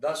10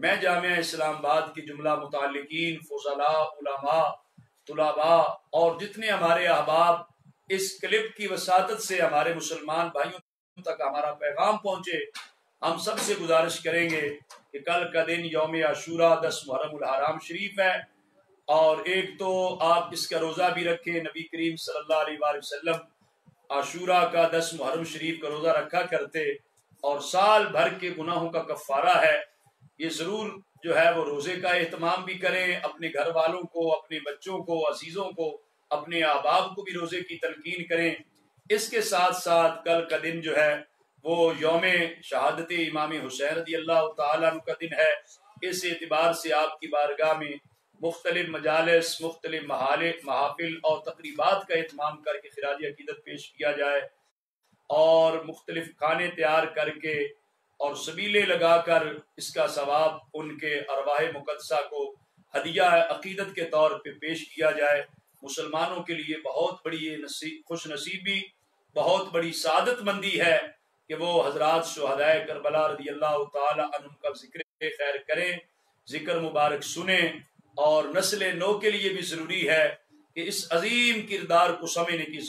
میں جامعہ اسلام آباد کے جملہ متعلقین، فضلاء، علماء، طلباء اور جتنے ہمارے احباب اس کلپ کی وساطت سے ہمارے مسلمان بھائیوں تک ہمارا پیغام پہنچے، ہم سب سے گزارش کریں گے کہ کل کا دن یوم عاشوراء 10 محرم الحرام شریف ہے، اور ایک تو آپ اس کا روزہ بھی رکھیں۔ نبی کریم صلی اللہ علیہ وآلہ وسلم عاشوراء کا 10 محرم شریف کا روزہ رکھا کرتے، اور سال بھر کے گناہوں کا کفارہ ہے۔ یہ ضرور جو ہے وہ روزے کا اہتمام بھی کریں، اپنے گھر والوں کو، اپنے بچوں کو، عزیزوں کو، اپنے احباب کو بھی روزے کی تلقین کریں۔ اس کے ساتھ ساتھ کل کا دن جو ہے وہ یوم شہادت امام حسین رضی اللہ تعالیٰ عنہ کا دن ہے۔ اس اعتبار سے آپ کی بارگاہ میں مختلف مجالس، مختلف محافل اور تقریبات کا اہتمام کر کے خراج عقیدت پیش کیا جائے، اور مختلف کھانے تیار کر کے اور سبیلے لگا کر اس کا ثواب ان کے ارواح مقدسہ کو ہدیہ عقیدت کے طور پہ پیش کیا جائے۔ مسلمانوں کے لیے بہت بڑی خوش نصیبی، بہت بڑی سعادت مندی ہے کہ وہ حضرات شہداء کربلا رضی اللہ تعالی عنہم کا ذکر خیر کریں، ذکر مبارک سنیں، اور نسل نو کے لیے بھی ضروری ہے کہ اس عظیم کردار کو سمجھنے کی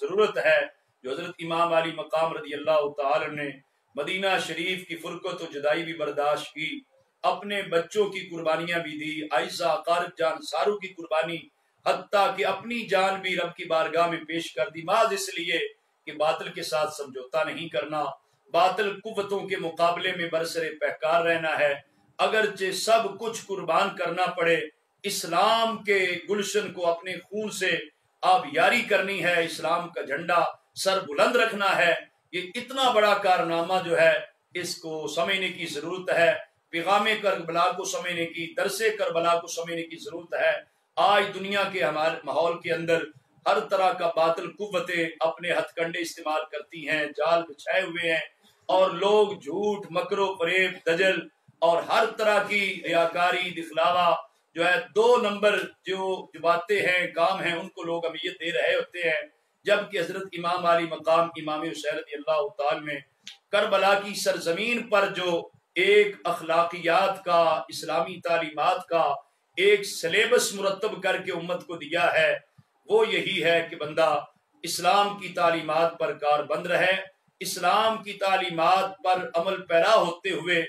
ضرورت ہے جو حضرت امام علی مقام رضی اللہ تعالی نے مدینہ شریف کی فرقت و جدائی بھی برداشت کی، اپنے بچوں کی قربانیاں بھی دی، عائشہ قارب جان سارو کی قربانی، حتیٰ کہ اپنی جان بھی رب کی بارگاہ میں پیش کر دی، محض اس لیے کہ باطل کے ساتھ سمجھوتا نہیں کرنا، باطل قوتوں کے مقابلے میں برسر پہکار رہنا ہے، اگرچہ سب کچھ قربان کرنا پڑے، اسلام کے گلشن کو اپنے خون سے آبیاری کرنی ہے، اسلام کا جھنڈا سر بلند رکھنا ہے۔ یہ اتنا بڑا کارنامہ جو ہے اس کو سمجھنے کی ضرورت ہے، پیغام کربلا کو سمجھنے کی، درس کربلا کو سمجھنے کی ضرورت ہے۔ آج دنیا کے ہمارے ماحول کے اندر ہر طرح کا باطل قوتیں اپنے ہتھ کنڈے استعمال کرتی ہیں، جال بچھائے ہوئے ہیں، اور لوگ جھوٹ، مکر و فریب، دجل اور ہر طرح کی ریاکاری، دکھلاوا جو ہے، 2 نمبر جو باتیں ہیں، کام ہیں، ان کو لوگ اہمیت دے رہے ہوتے ہیں، جبکہ حضرت امام علی مقام امام حسین رضی اللہ تعالی نے کربلا کی سرزمین پر جو ایک اخلاقیات کا، اسلامی تعلیمات کا ایک سلیبس مرتب کر کے امت کو دیا ہے، وہ یہی ہے کہ بندہ اسلام کی تعلیمات پر کاربند رہے، اسلام کی تعلیمات پر عمل پیرا ہوتے ہوئے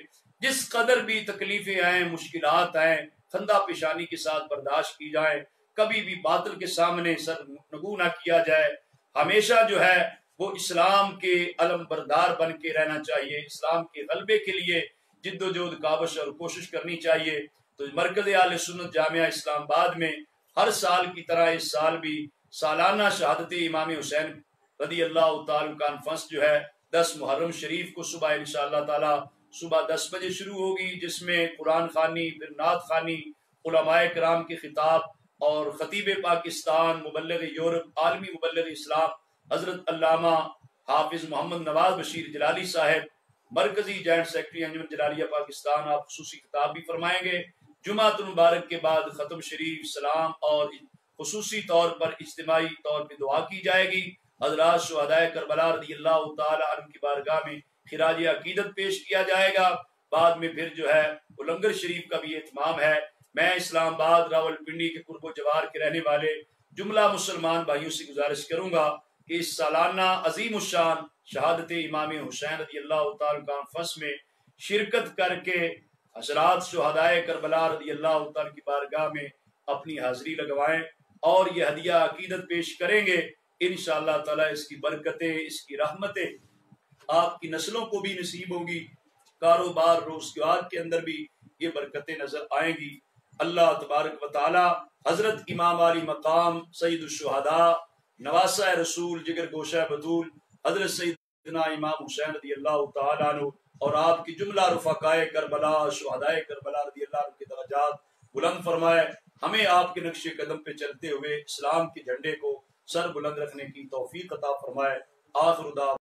جس قدر بھی تکلیفیں آئیں، مشکلات آئیں، خندہ پیشانی کے ساتھ برداشت کی جائیں، کبھی بھی باطل کے سامنے سر نگو نہ کیا جائے، ہمیشہ جو ہے وہ اسلام کے علم بردار بن کے رہنا چاہیے، اسلام کے غلبے کے لیے جد و جہد کاوش اور کوشش کرنی چاہیے۔ تو مرکز اہل سنت جامعہ اسلام آباد میں ہر سال کی طرح اس سال بھی سالانہ شہادت امام حسین رضی اللہ تعالی کانفرنس جو ہے 10 محرم شریف کو صبح انشاءاللہ تعالی صبح 10 بجے شروع ہوگی، جس میں قرآن خوانی، پھر نعت خوانی، علماء کرام کے خطاب، اور خطیب پاکستان، مبلغ یورپ، عالمی مبلغ اسلام حضرت علامہ حافظ محمد نواز بشیر جلالی صاحب، مرکزی جوائنٹ سیکرٹری انجمن جلالیہ پاکستان، آپ خصوصی خطاب بھی فرمائیں گے۔ جمعۃ المبارک کے بعد ختم شریف، سلام اور خصوصی طور پر اجتماعی طور پہ دعا کی جائے گی۔ حضرات شہداء کربلا رضی اللہ تعالی عنہ کی بارگاہ میں خراج عقیدت پیش کیا جائے گا۔ بعد میں پھر جو ہے وہ لنگر شریف کا بھی اہتمام ہے۔ میں اسلام آباد، راول پنڈی کے قرب و جوار کے رہنے والے جملہ مسلمان بھائیوں سے گزارش کروں گا کہ اس سالانہ عظیم الشان شہادت امام حسین رضی اللہ تعالی کانفرنس میں شرکت کر کے حضرات شہداء کربلا رضی اللہ تعالی کی بارگاہ میں اپنی حاضری لگوائیں اور یہ ہدیہ عقیدت پیش کریں گے۔ انشاءاللہ تعالی اس کی برکتیں، اس کی رحمتیں آپ کی نسلوں کو بھی نصیب ہوں گی، کاروبار روزگار کے اندر بھی یہ برکتیں نظر آئیں گی۔ اللہ تبارک و تعالی حضرت امام علی مقام سید الشہداء، نواسہ رسول، جگر گوشہ بطول حضرت سیدنا امام حسین رضی اللہ تعالیٰ عنہ اور آپ کی جملہ رفقائے کربلا، شہداء کربلا رضی اللہ عنہ کے درجات بلند فرمائے، ہمیں آپ کے نقش قدم پہ چلتے ہوئے اسلام کے جھنڈے کو سر بلند رکھنے کی توفیق عطا فرمائے۔ آخر دعوانا